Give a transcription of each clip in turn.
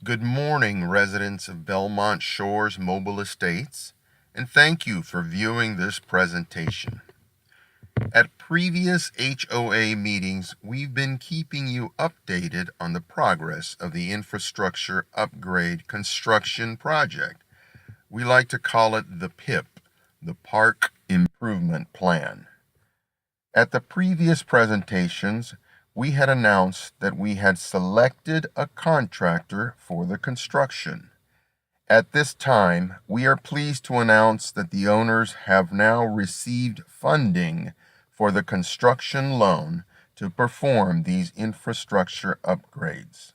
Good morning, residents of Belmont Shores Mobile Estates, and thank you for viewing this presentation. At previous HOA meetings, we've been keeping you updated on the progress of the infrastructure upgrade construction project. We like to call it the PIP, the Park Improvement Plan. At the previous presentations, we had announced that we had selected a contractor for the construction. At this time, we are pleased to announce that the owners have now received funding for the construction loan to perform these infrastructure upgrades.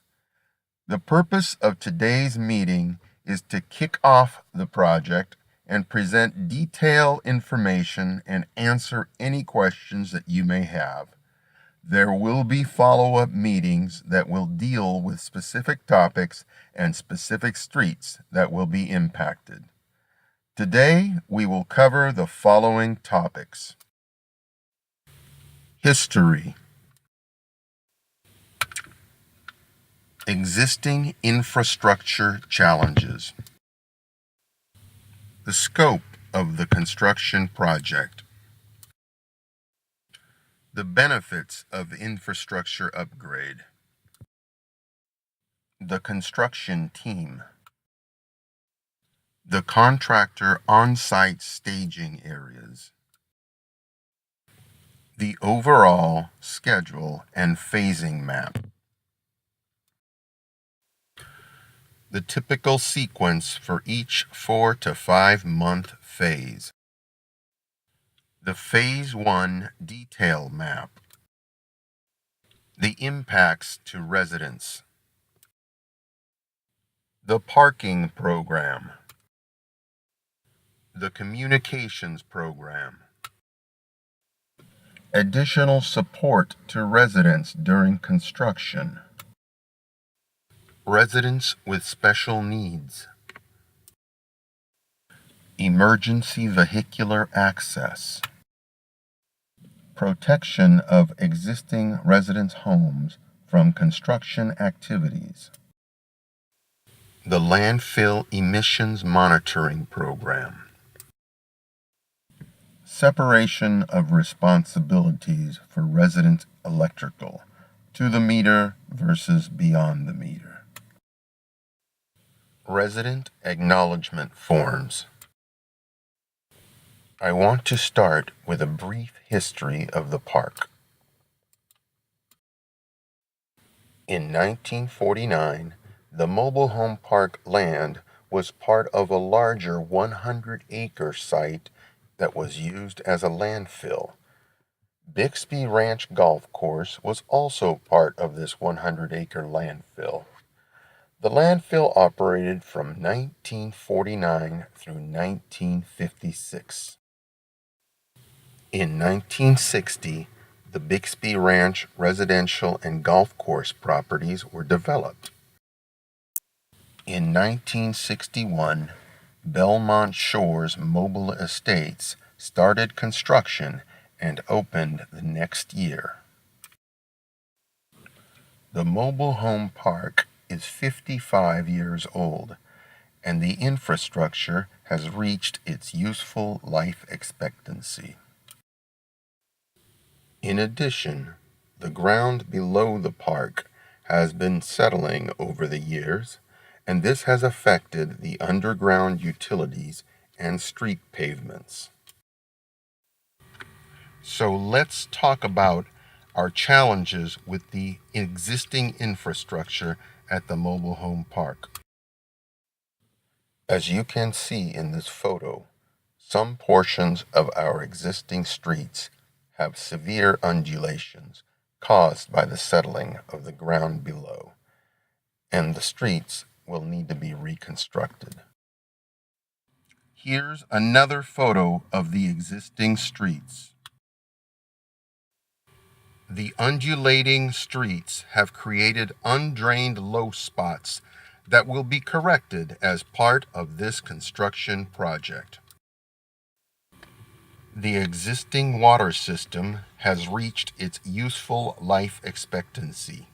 The purpose of today's meeting is to kick off the project and present detailed information and answer any questions that you may have. There will be follow-up meetings that will deal with specific topics and specific streets that will be impacted. Today, we will cover the following topics. History. Existing infrastructure challenges. The scope of the construction project. The benefits of infrastructure upgrade. The construction team. The contractor on-site staging areas. The overall schedule and phasing map. The typical sequence for each 4 to 5 month phase. The Phase 1 detail map. The impacts to residents. The parking program. The communications program. Additional support to residents during construction. Residents with special needs. Emergency vehicular access. Protection of existing residents' homes from construction activities. The landfill emissions monitoring program. Separation of responsibilities for resident electrical, to the meter versus beyond the meter. Resident acknowledgement forms. I want to start with a brief history of the park. In 1949, the mobile home park land was part of a larger 100-acre site that was used as a landfill. Bixby Ranch Golf Course was also part of this 100-acre landfill. The landfill operated from 1949 through 1956. In 1960, the Bixby Ranch residential and golf course properties were developed. In 1961, Belmont Shores Mobile Estates started construction and opened the next year. The mobile home park is 55 years old, and the infrastructure has reached its useful life expectancy. In addition, the ground below the park has been settling over the years, and this has affected the underground utilities and street pavements. So let's talk about our challenges with the existing infrastructure at the mobile home park. As you can see in this photo, some portions of our existing streets have severe undulations caused by the settling of the ground below, and the streets will need to be reconstructed. Here's another photo of the existing streets. The undulating streets have created undrained low spots that will be corrected as part of this construction project. The existing water system has reached its useful life expectancy.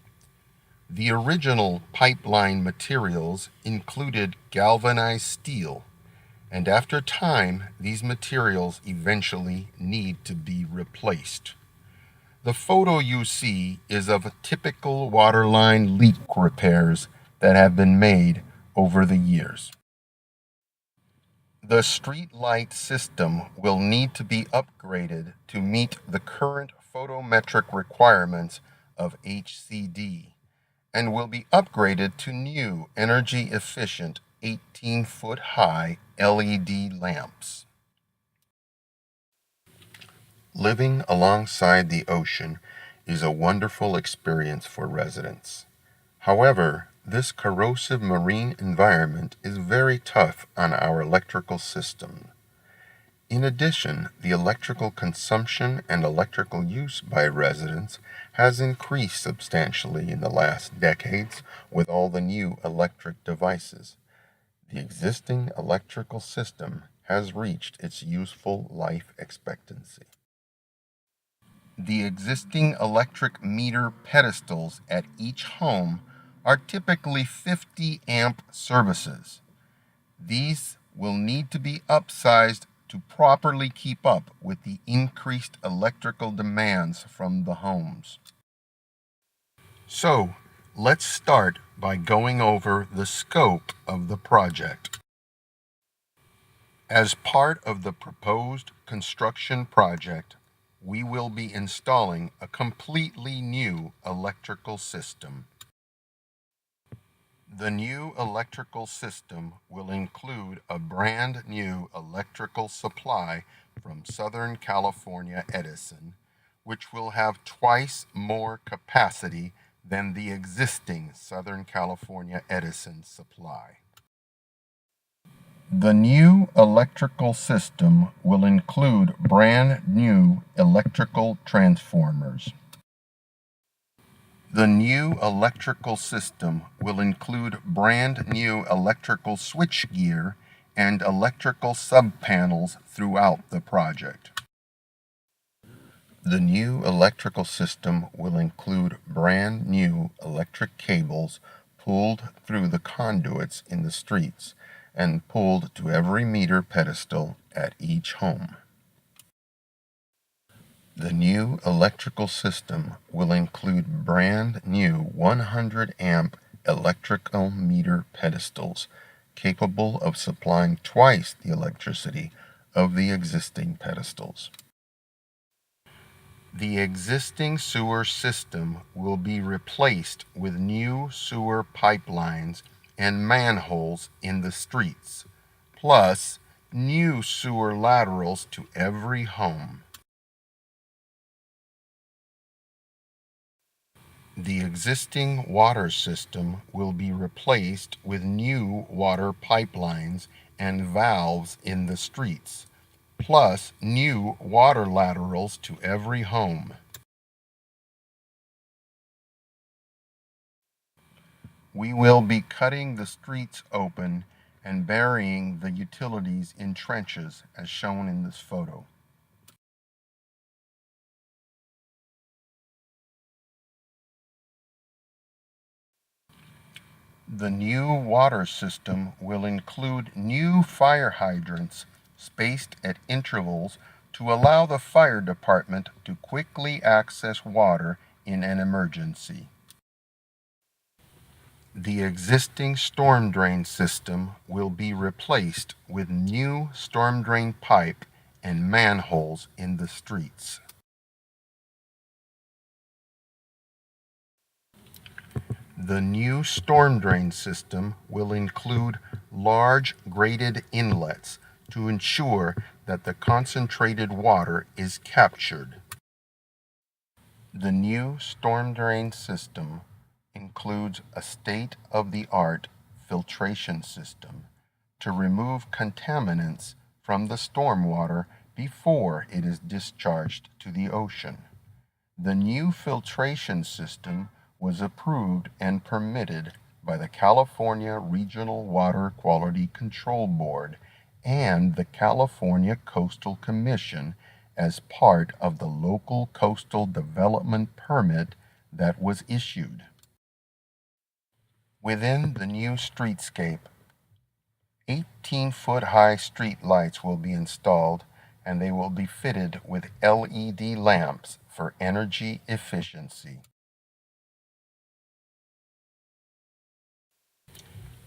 The original pipeline materials included galvanized steel, and after time, these materials eventually need to be replaced. The photo you see is of typical waterline leak repairs that have been made over the years. The street light system will need to be upgraded to meet the current photometric requirements of HCD and will be upgraded to new energy efficient 18-foot high LED lamps. Living alongside the ocean is a wonderful experience for residents. However, this corrosive marine environment is very tough on our electrical system. In addition, the electrical consumption and electrical use by residents has increased substantially in the last decades with all the new electric devices. The existing electrical system has reached its useful life expectancy. The existing electric meter pedestals at each home are typically 50 amp services. These will need to be upsized to properly keep up with the increased electrical demands from the homes. So, let's start by going over the scope of the project. As part of the proposed construction project, we will be installing a completely new electrical system. The new electrical system will include a brand new electrical supply from Southern California Edison, which will have twice more capacity than the existing Southern California Edison supply. The new electrical system will include brand new electrical transformers. The new electrical system will include brand new electrical switchgear and electrical subpanels throughout the project. The new electrical system will include brand new electric cables pulled through the conduits in the streets and pulled to every meter pedestal at each home. The new electrical system will include brand new 100 amp electrical meter pedestals capable of supplying twice the electricity of the existing pedestals. The existing sewer system will be replaced with new sewer pipelines and manholes in the streets, plus new sewer laterals to every home. The existing water system will be replaced with new water pipelines and valves in the streets, plus new water laterals to every home. We will be cutting the streets open and burying the utilities in trenches as shown in this photo. The new water system will include new fire hydrants spaced at intervals to allow the fire department to quickly access water in an emergency. The existing storm drain system will be replaced with new storm drain pipe and manholes in the streets. The new storm drain system will include large graded inlets to ensure that the concentrated water is captured. The new storm drain system includes a state-of-the-art filtration system to remove contaminants from the stormwater before it is discharged to the ocean. The new filtration system was approved and permitted by the California Regional Water Quality Control Board and the California Coastal Commission as part of the local coastal development permit that was issued. Within the new streetscape, 18-foot high street lights will be installed, and they will be fitted with LED lamps for energy efficiency.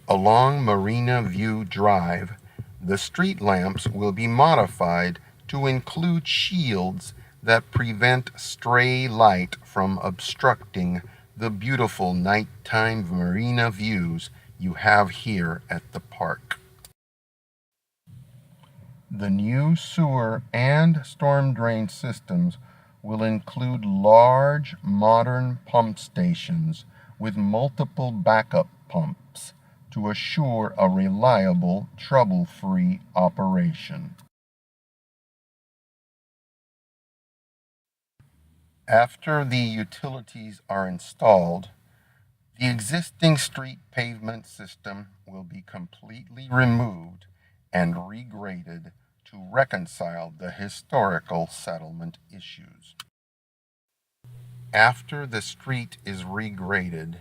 Along Marina View Drive, the street lamps will be modified to include shields that prevent stray light from obstructing the beautiful nighttime marina views you have here at the park. The new sewer and storm drain systems will include large modern pump stations with multiple backup pumps to assure a reliable, trouble-free operation. After the utilities are installed, the existing street pavement system will be completely removed and regraded to reconcile the historical settlement issues. After the street is regraded,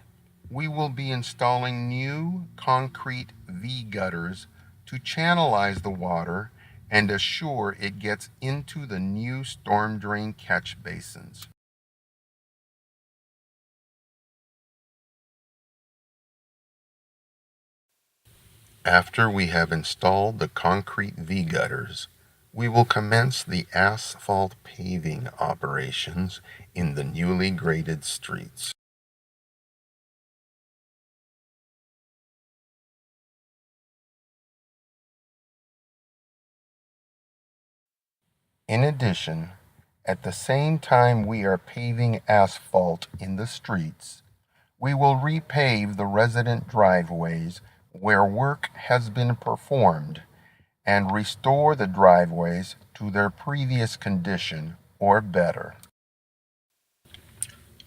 we will be installing new concrete V-gutters to channelize the water and assure it gets into the new storm drain catch basins. After we have installed the concrete V-gutters, we will commence the asphalt paving operations in the newly graded streets. In addition, at the same time we are paving asphalt in the streets, we will repave the resident driveways where work has been performed and restore the driveways to their previous condition or better.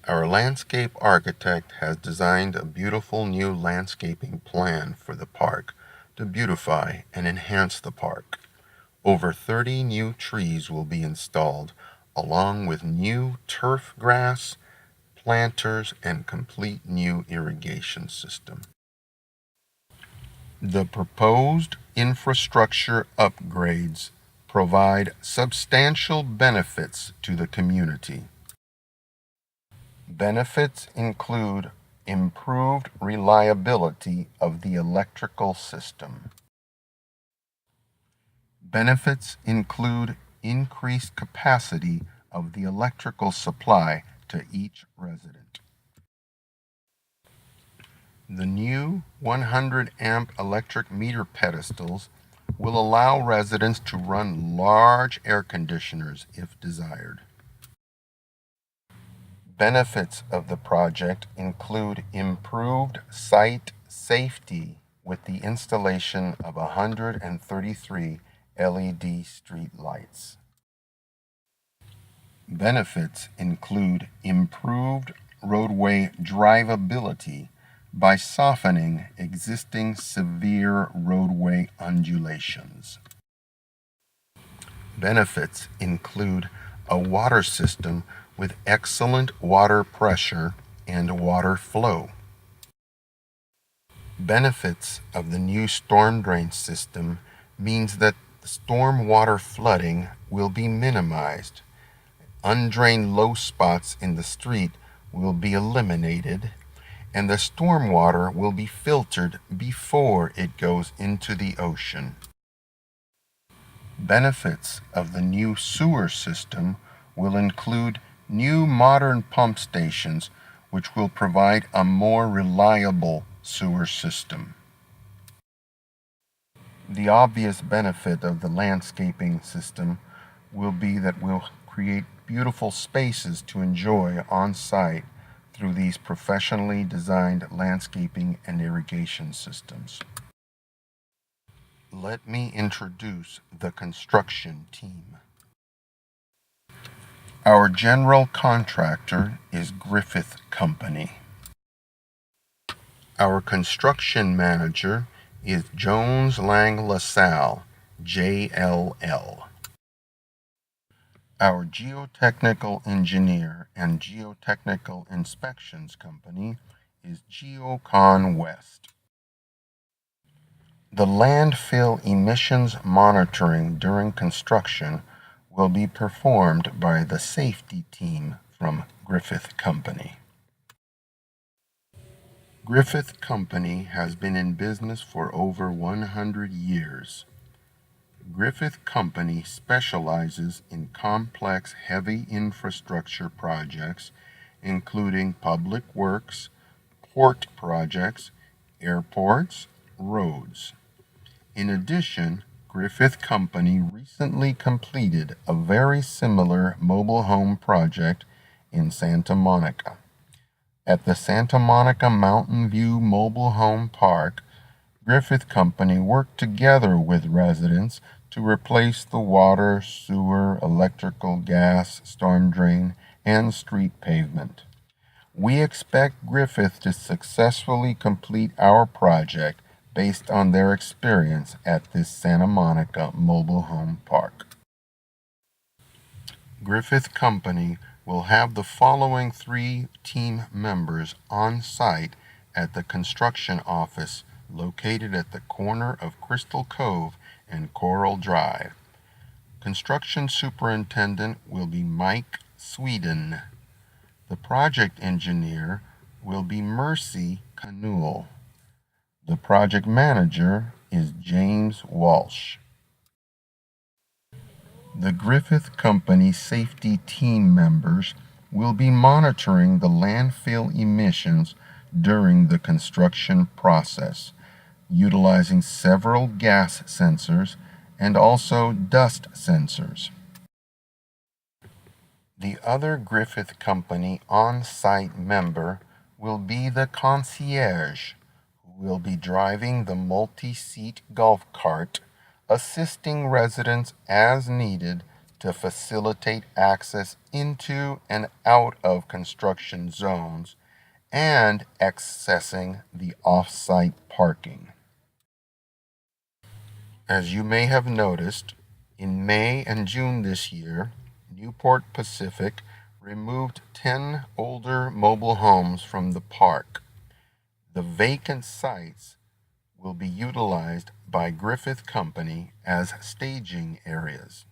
Our landscape architect has designed a beautiful new landscaping plan for the park to beautify and enhance the park. Over 30 new trees will be installed, along with new turf grass, planters, and complete new irrigation system. The proposed infrastructure upgrades provide substantial benefits to the community. Benefits include improved reliability of the electrical system. Benefits include increased capacity of the electrical supply to each resident. The new 100 amp electric meter pedestals will allow residents to run large air conditioners if desired. Benefits of the project include improved site safety with the installation of 133 LED street lights. Benefits include improved roadway drivability by softening existing severe roadway undulations. Benefits include a water system with excellent water pressure and water flow. Benefits of the new storm drain system means that storm water flooding will be minimized. Undrained low spots in the street will be eliminated, and the storm water will be filtered before it goes into the ocean. Benefits of the new sewer system will include new modern pump stations which will provide a more reliable sewer system. The obvious benefit of the landscaping system will be that we'll create beautiful spaces to enjoy on site through these professionally designed landscaping and irrigation systems. Let me introduce the construction team. Our general contractor is Griffith Company. Our construction manager is Jones Lang LaSalle, JLL. Our geotechnical engineer and geotechnical inspections company is Geocon West. The landfill emissions monitoring during construction will be performed by the safety team from Griffith Company. Griffith Company has been in business for over 100 years. Griffith Company specializes in complex heavy infrastructure projects, including public works, port projects, airports, roads. In addition, Griffith Company recently completed a very similar mobile home project in Santa Monica. At the Santa Monica Mountain View Mobile Home Park, Griffith Company worked together with residents to replace the water, sewer, electrical, gas, storm drain, and street pavement. We expect Griffith to successfully complete our project based on their experience at this Santa Monica Mobile Home Park. Griffith Company will have the following 3 team members on site at the construction office located at the corner of Crystal Cove and Coral Drive. Construction superintendent will be Mike Sweden. The project engineer will be Mercy Canule. The project manager is James Walsh. The Griffith Company safety team members will be monitoring the landfill emissions during the construction process, utilizing several gas sensors and also dust sensors. The other Griffith Company on-site member will be the concierge, who will be driving the multi-seat golf cart, assisting residents as needed to facilitate access into and out of construction zones and accessing the off-site parking. As you may have noticed, in May and June this year, Newport Pacific removed 10 older mobile homes from the park. The vacant sites will be utilized by Griffith Company as staging areas.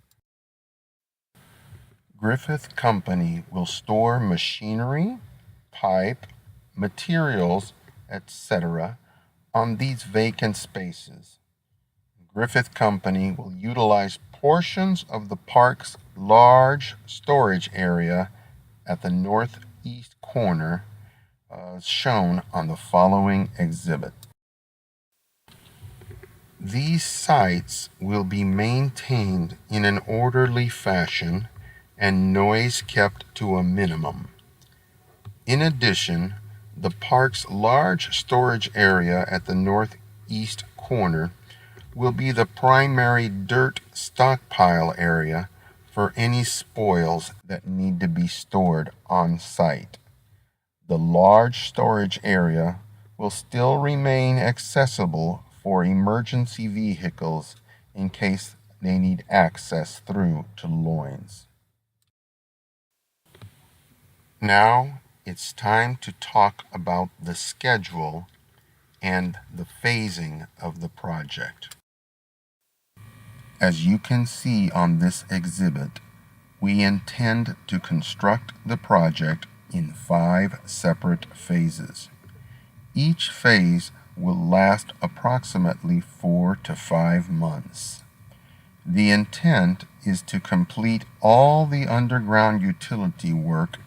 Griffith Company will store machinery, pipe, materials, etc. on these vacant spaces. Griffith Company will utilize portions of the park's large storage area at the northeast corner, shown on the following exhibit. These sites will be maintained in an orderly fashion and noise kept to a minimum. In addition, the park's large storage area at the northeast corner will be the primary dirt stockpile area for any spoils that need to be stored on site. The large storage area will still remain accessible for emergency vehicles in case they need access through to Loins. Now it's time to talk about the schedule and the phasing of the project. As you can see on this exhibit, we intend to construct the project in 5 separate phases. Each phase will last approximately 4 to 5 months. The intent is to complete all the underground utility work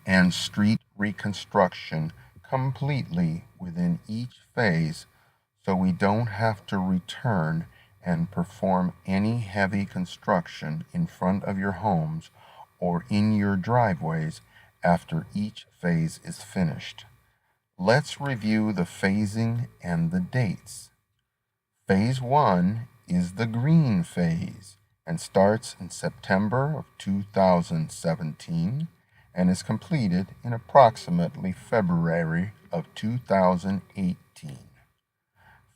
and street reconstruction completely within each phase, so we don't have to return and perform any heavy construction in front of your homes or in your driveways after each phase is finished. Let's review the phasing and the dates. Phase 1 is the green phase and starts in September of 2017 and is completed in approximately February of 2018.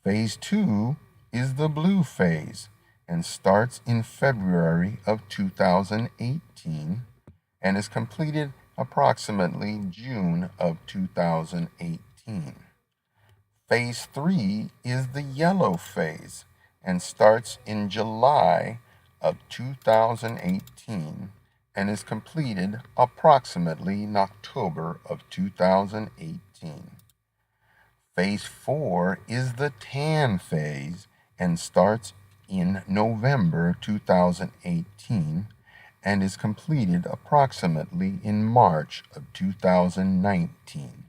Phase 2 is the blue phase and starts in February of 2018 and is completed approximately June of 2018. Phase 3 is the yellow phase and starts in July of 2018 and is completed approximately in October of 2018. Phase 4 is the tan phase and starts in November 2018 and is completed approximately in March of 2019.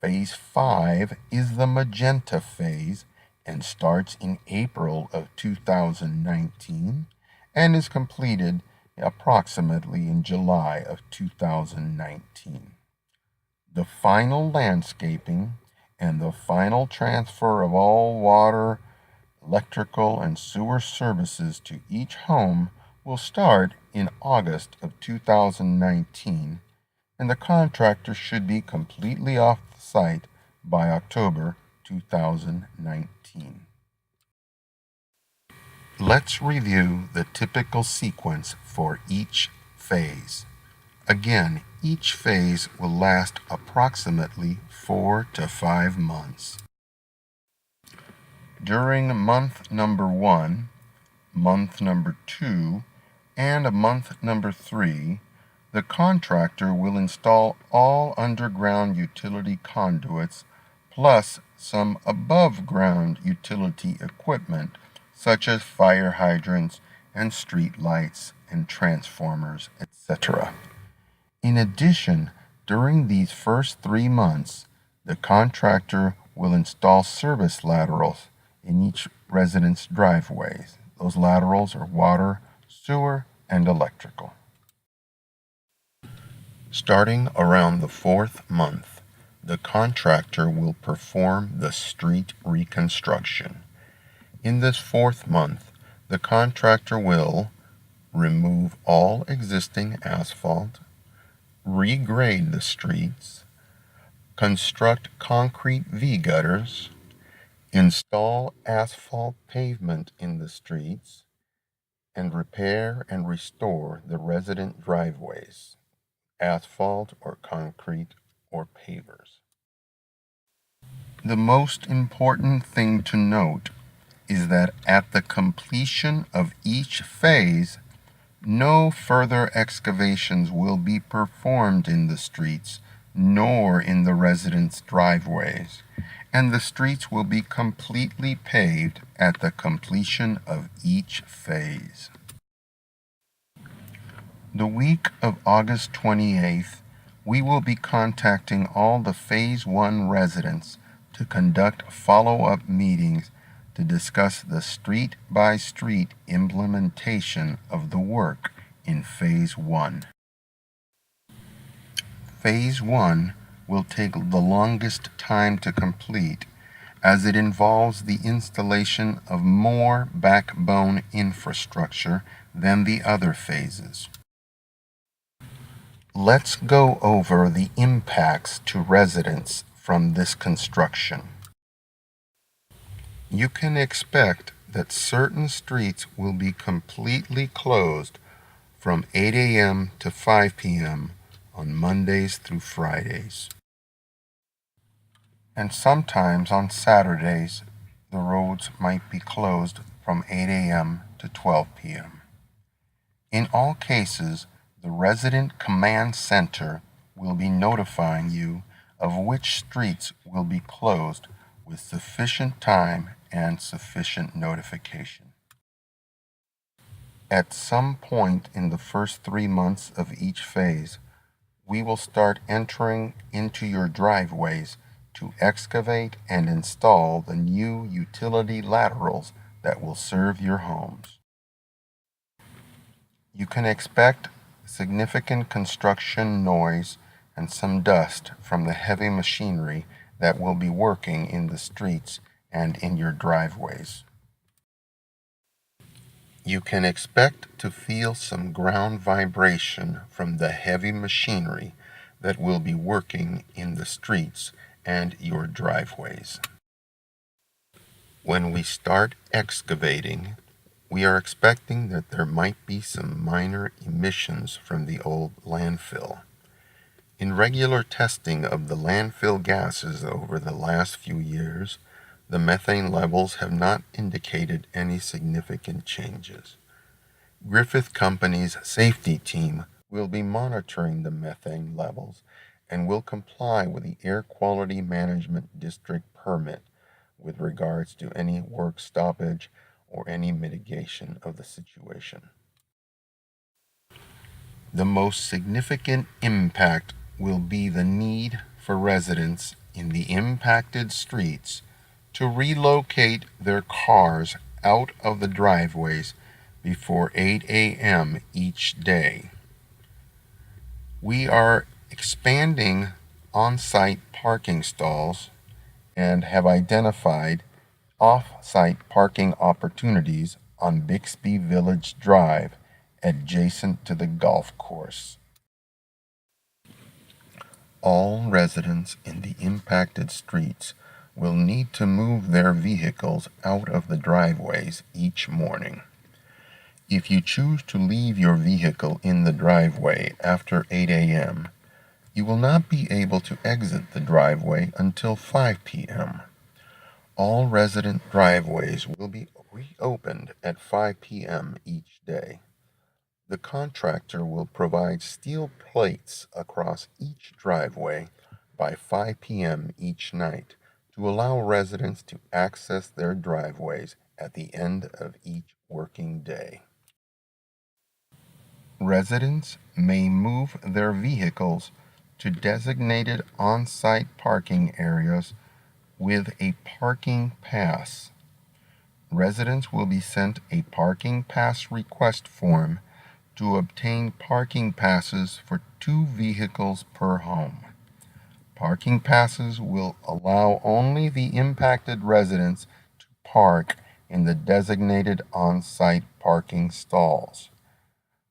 Phase 5 is the magenta phase and starts in April of 2019 and is completed approximately in July of 2019. The final landscaping and the final transfer of all water, electrical, and sewer services to each home will start in August of 2019, and the contractor should be completely off the site by October 2019. Let's review the typical sequence for each phase. Again, each phase will last approximately 4 to 5 months. During month number 1, month number 2, and month number 3, the contractor will install all underground utility conduits plus some above-ground utility equipment such as fire hydrants and street lights and transformers, etc. In addition, during these first 3 months, the contractor will install service laterals in each resident's driveways. Those laterals are water, sewer, and electrical. Starting around the 4th month, the contractor will perform the street reconstruction. In this 4th month, the contractor will remove all existing asphalt, regrade the streets, construct concrete V-gutters, install asphalt pavement in the streets, and repair and restore the resident driveways, asphalt or concrete or pavers. The most important thing to note is that at the completion of each phase, no further excavations will be performed in the streets nor in the residents' driveways, and the streets will be completely paved at the completion of each phase. The week of August 28th, we will be contacting all the Phase 1 residents to conduct follow-up meetings to discuss the street-by-street implementation of the work in Phase 1. Phase 1 will take the longest time to complete as it involves the installation of more backbone infrastructure than the other phases. Let's go over the impacts to residents from this construction. You can expect that certain streets will be completely closed from 8 a.m. to 5 p.m. on Mondays through Fridays. And sometimes on Saturdays, the roads might be closed from 8 a.m. to 12 p.m. In all cases, the resident command center will be notifying you of which streets will be closed with sufficient time and sufficient notification. At some point in the first 3 months of each phase, we will start entering into your driveways to excavate and install the new utility laterals that will serve your homes. You can expect significant construction noise and some dust from the heavy machinery that will be working in the streets and in your driveways. You can expect to feel some ground vibration from the heavy machinery that will be working in the streets and your driveways. When we start excavating, we are expecting that there might be some minor emissions from the old landfill. In regular testing of the landfill gases over the last few years, the methane levels have not indicated any significant changes. Griffith Company's safety team will be monitoring the methane levels and will comply with the Air Quality Management District permit with regards to any work stoppage or any mitigation of the situation. The most significant impact will be the need for residents in the impacted streets to relocate their cars out of the driveways before 8 a.m. each day. We are expanding on-site parking stalls and have identified off-site parking opportunities on Bixby Village Drive adjacent to the golf course. All residents in the impacted streets will need to move their vehicles out of the driveways each morning. If you choose to leave your vehicle in the driveway after 8 a.m., you will not be able to exit the driveway until 5 p.m. All resident driveways will be reopened at 5 p.m. each day. The contractor will provide steel plates across each driveway by 5 p.m. each night to allow residents to access their driveways at the end of each working day. Residents may move their vehicles to designated on-site parking areas with a parking pass. Residents will be sent a parking pass request form to obtain parking passes for 2 vehicles per home. Parking passes will allow only the impacted residents to park in the designated on-site parking stalls.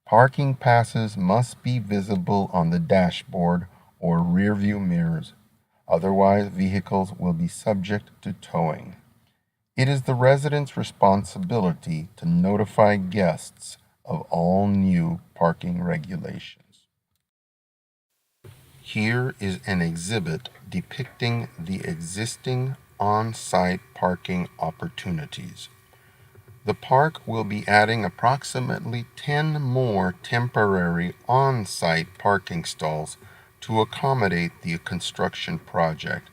Parking passes must be visible on the dashboard or rearview mirrors, otherwise vehicles will be subject to towing. It is the residents' responsibility to notify guests of all new parking regulations. Here is an exhibit depicting the existing on-site parking opportunities. The park will be adding approximately 10 more temporary on-site parking stalls to accommodate the construction project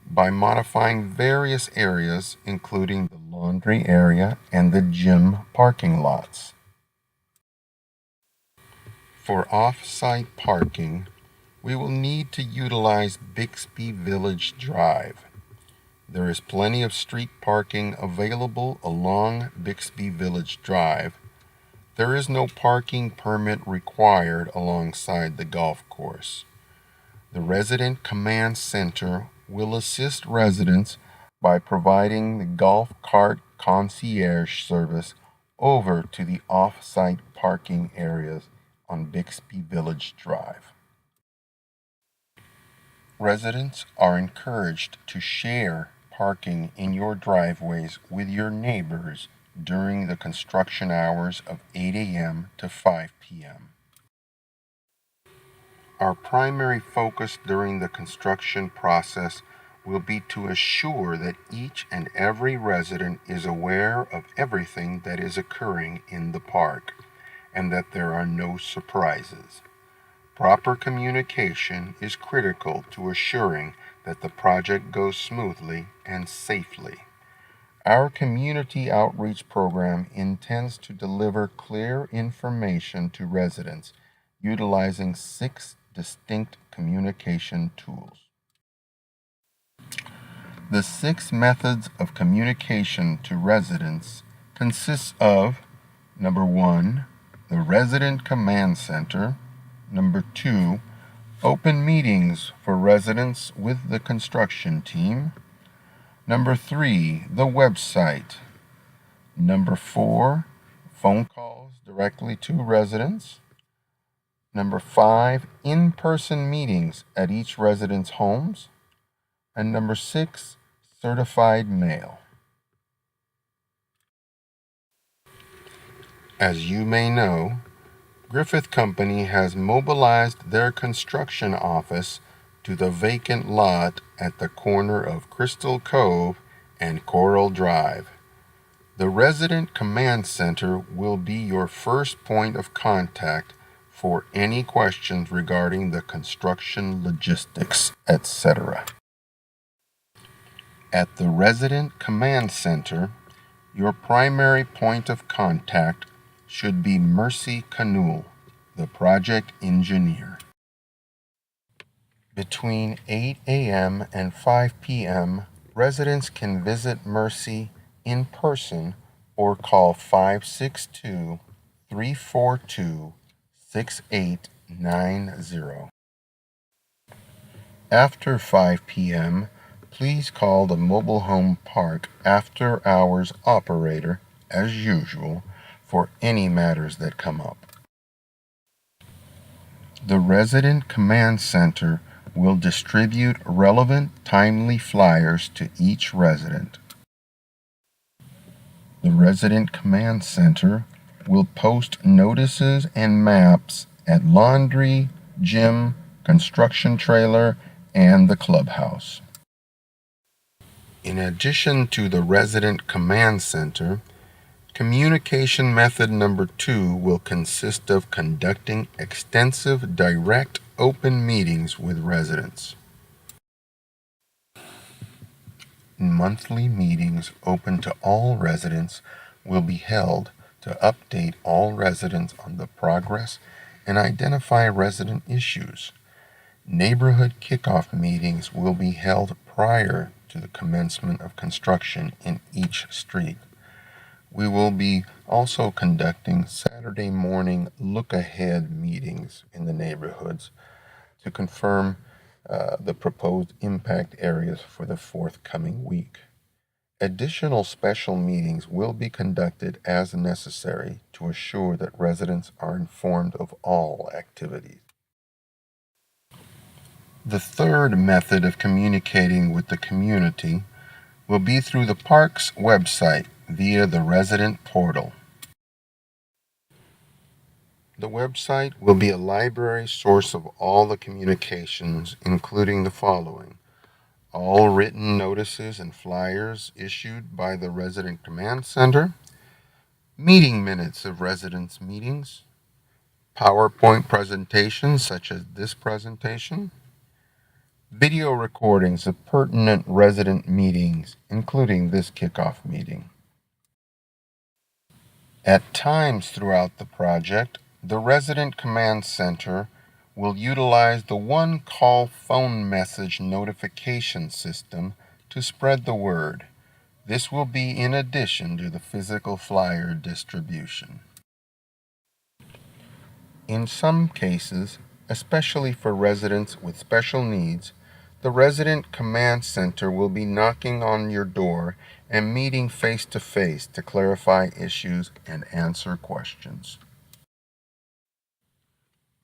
by modifying various areas, including the laundry area and the gym parking lots. For off-site parking, we will need to utilize Bixby Village Drive. There is plenty of street parking available along Bixby Village Drive. There is no parking permit required alongside the golf course. The Resident Command Center will assist residents by providing the golf cart concierge service over to the off-site parking areas on Bixby Village Drive. Residents are encouraged to share parking in your driveways with your neighbors during the construction hours of 8 a.m. to 5 p.m. Our primary focus during the construction process will be to assure that each and every resident is aware of everything that is occurring in the park and that there are no surprises. Proper communication is critical to assuring that the project goes smoothly and safely. Our community outreach program intends to deliver clear information to residents utilizing 6 distinct communication tools. The 6 methods of communication to residents consists of number 1, the Resident Command Center, number 2, open meetings for residents with the construction team, number 3, the website, number 4, phone calls directly to residents, number 5, in-person meetings at each resident's homes, and number 6, certified mail. As you may know, Griffith Company has mobilized their construction office to the vacant lot at the corner of Crystal Cove and Coral Drive. The Resident Command Center will be your first point of contact for any questions regarding the construction logistics, etc. At the Resident Command Center, your primary point of contact should be Mercy Canul, the project engineer. Between 8 a.m. and 5 p.m., residents can visit Mercy in person or call 562 342 6890. After 5 p.m., please call the mobile home park after hours operator, as usual, for any matters that come up. The Resident Command Center will distribute relevant, timely flyers to each resident. The Resident Command Center will post notices and maps at laundry, gym, construction trailer, and the clubhouse. In addition to the Resident Command Center, communication method number 2 will consist of conducting extensive direct open meetings with residents. Monthly meetings open to all residents will be held to update all residents on the progress and identify resident issues. Neighborhood kickoff meetings will be held prior to the commencement of construction in each street. We will be also conducting Saturday morning look-ahead meetings in the neighborhoods to confirm the proposed impact areas for the forthcoming week. Additional special meetings will be conducted as necessary to assure that residents are informed of all activities. The third method of communicating with the community will be through the park's website via the resident portal. The website will be a library source of all the communications, including the following: all written notices and flyers issued by the Resident Command Center, meeting minutes of residents' meetings, PowerPoint presentations such as this presentation, video recordings of pertinent resident meetings, including this kickoff meeting. At times throughout the project, the Resident Command Center will utilize the one-call phone message notification system to spread the word. This will be in addition to the physical flyer distribution. In some cases, especially for residents with special needs, the Resident Command Center will be knocking on your door and meeting face-to-face to clarify issues and answer questions.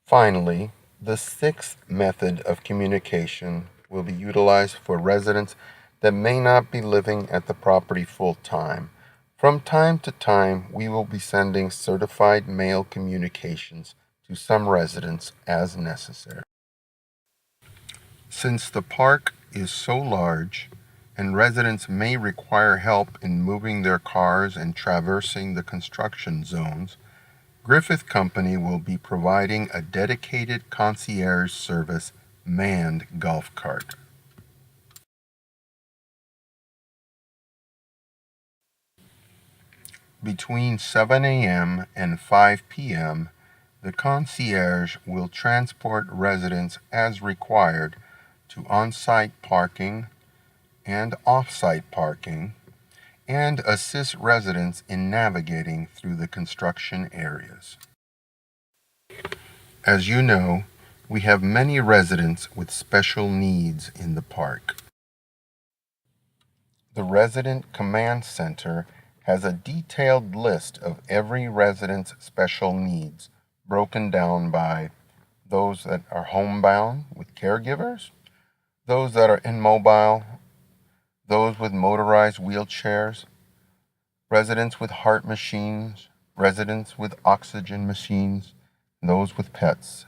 Finally, the sixth method of communication will be utilized for residents that may not be living at the property full-time. From time to time, we will be sending certified mail communications to some residents as necessary. Since the park is so large and residents may require help in moving their cars and traversing the construction zones, Griffith Company will be providing a dedicated concierge service manned golf cart. Between 7 a.m. and 5 p.m., the concierge will transport residents as required to on-site parking and off-site parking and assist residents in navigating through the construction areas. As you know, we have many residents with special needs in the park. The Resident Command Center has a detailed list of every resident's special needs, broken down by those that are homebound with caregivers, those that are immobile, those with motorized wheelchairs, residents with heart machines, residents with oxygen machines, those with pets.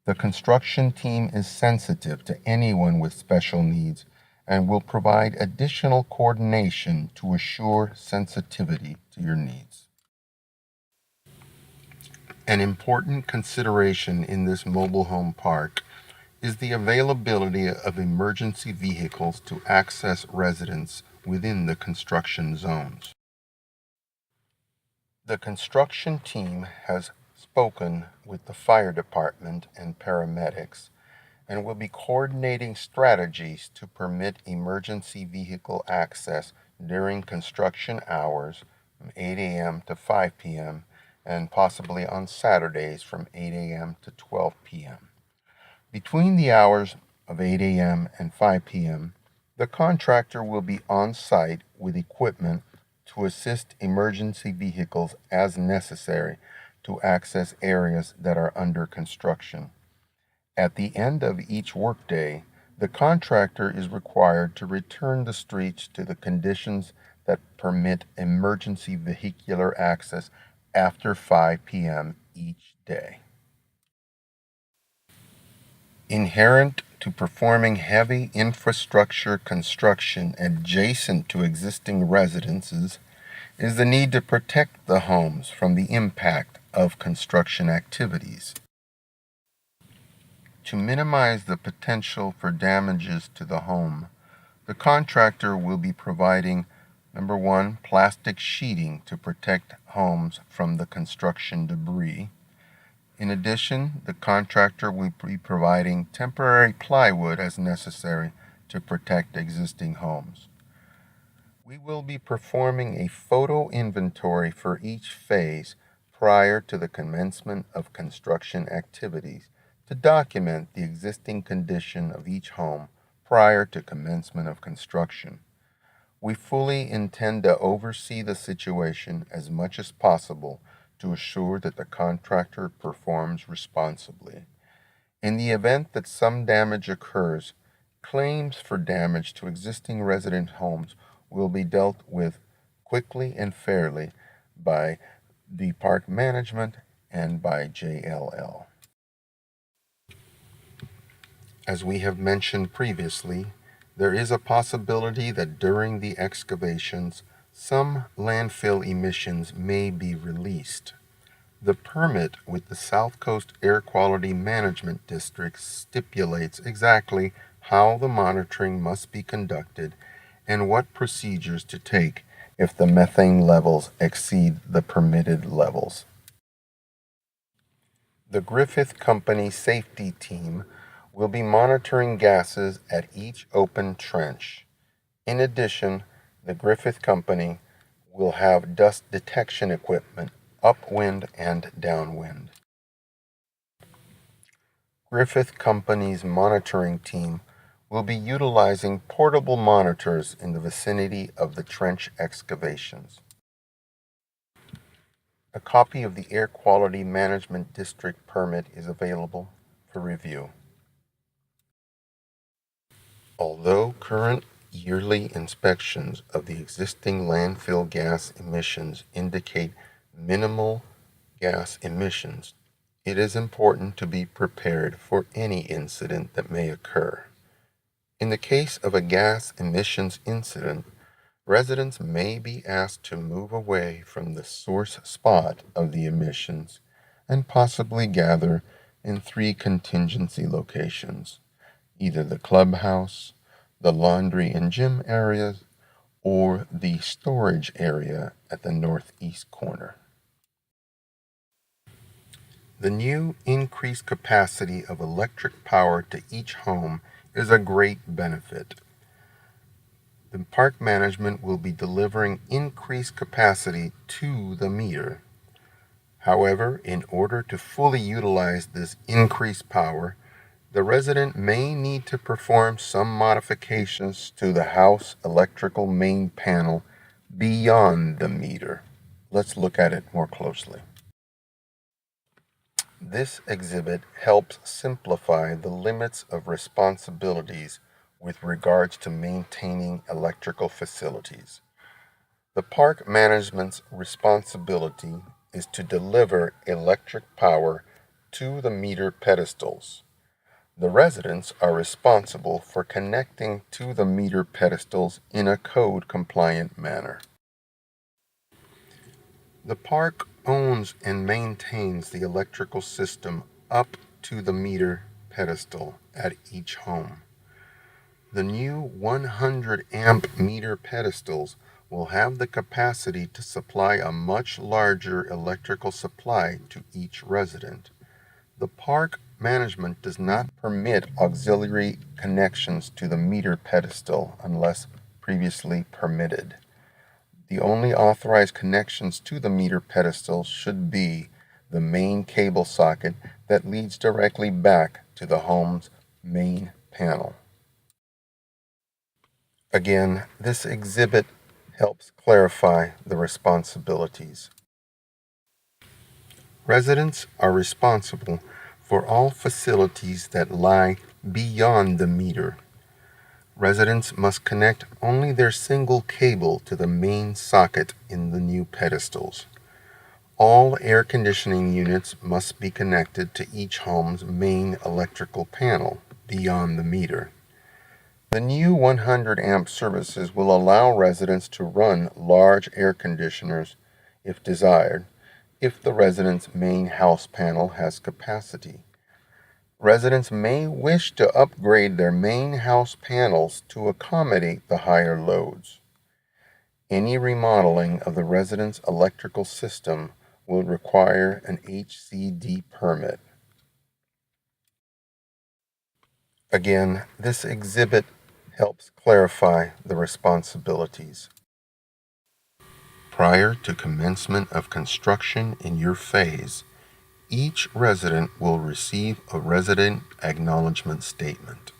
The construction team is sensitive to anyone with special needs and will provide additional coordination to assure sensitivity to your needs. An important consideration in this mobile home park is the availability of emergency vehicles to access residents within the construction zones. The construction team has spoken with the fire department and paramedics and will be coordinating strategies to permit emergency vehicle access during construction hours from 8 a.m. to 5 p.m. and possibly on Saturdays from 8 a.m. to 12 p.m. Between the hours of 8 a.m. and 5 p.m., the contractor will be on site with equipment to assist emergency vehicles as necessary to access areas that are under construction. At the end of each workday, the contractor is required to return the streets to the conditions that permit emergency vehicular access after 5 p.m. each day. Inherent to performing heavy infrastructure construction adjacent to existing residences is the need to protect the homes from the impact of construction activities. To minimize the potential for damages to the home, the contractor will be providing number one, plastic sheeting to protect homes from the construction debris. In addition, the contractor will be providing temporary plywood as necessary to protect existing homes. We will be performing a photo inventory for each phase prior to the commencement of construction activities to document the existing condition of each home prior to commencement of construction. We fully intend to oversee the situation as much as possible to assure that the contractor performs responsibly. In the event that some damage occurs, claims for damage to existing resident homes will be dealt with quickly and fairly by the park management and by JLL. As we have mentioned previously, there is a possibility that during the excavations, some landfill emissions may be released. The permit with the South Coast Air Quality Management District stipulates exactly how the monitoring must be conducted and what procedures to take if the methane levels exceed the permitted levels. The Griffith Company safety team will be monitoring gases at each open trench. In addition, the Griffith Company will have dust detection equipment upwind and downwind. Griffith Company's monitoring team will be utilizing portable monitors in the vicinity of the trench excavations. A copy of the Air Quality Management District permit is available for review. Although current yearly inspections of the existing landfill gas emissions indicate minimal gas emissions, it is important to be prepared for any incident that may occur. In the case of a gas emissions incident, residents may be asked to move away from the source spot of the emissions and possibly gather in 3 contingency locations, either the clubhouse, the laundry and gym areas, or the storage area at the northeast corner. The new increased capacity of electric power to each home is a great benefit. The park management will be delivering increased capacity to the meter. However, in order to fully utilize this increased power, the resident may need to perform some modifications to the house electrical main panel beyond the meter. Let's look at it more closely. This exhibit helps simplify the limits of responsibilities with regards to maintaining electrical facilities. The park management's responsibility is to deliver electric power to the meter pedestals. The residents are responsible for connecting to the meter pedestals in a code-compliant manner. The park owns and maintains the electrical system up to the meter pedestal at each home. The new 100 amp meter pedestals will have the capacity to supply a much larger electrical supply to each resident. The park management does not permit auxiliary connections to the meter pedestal unless previously permitted. The only authorized connections to the meter pedestal should be the main cable socket that leads directly back to the home's main panel. Again, this exhibit helps clarify the responsibilities. Residents are responsible for all facilities that lie beyond the meter. Residents must connect only their single cable to the main socket in the new pedestals. All air conditioning units must be connected to each home's main electrical panel beyond the meter. The new 100 amp services will allow residents to run large air conditioners if desired, if the resident's main house panel has capacity. Residents may wish to upgrade their main house panels to accommodate the higher loads. Any remodeling of the resident's electrical system will require an HCD permit. Again, this exhibit helps clarify the responsibilities. Prior to commencement of construction in your phase, each resident will receive a resident acknowledgement statement.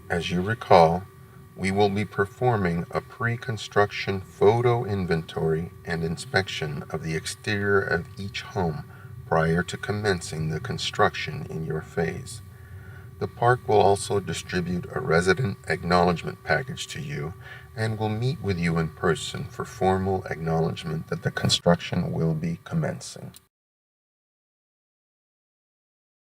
As you recall, we will be performing a pre-construction photo inventory and inspection of the exterior of each home prior to commencing the construction in your phase. The park will also distribute a resident acknowledgement package to you and will meet with you in person for formal acknowledgement that the construction will be commencing.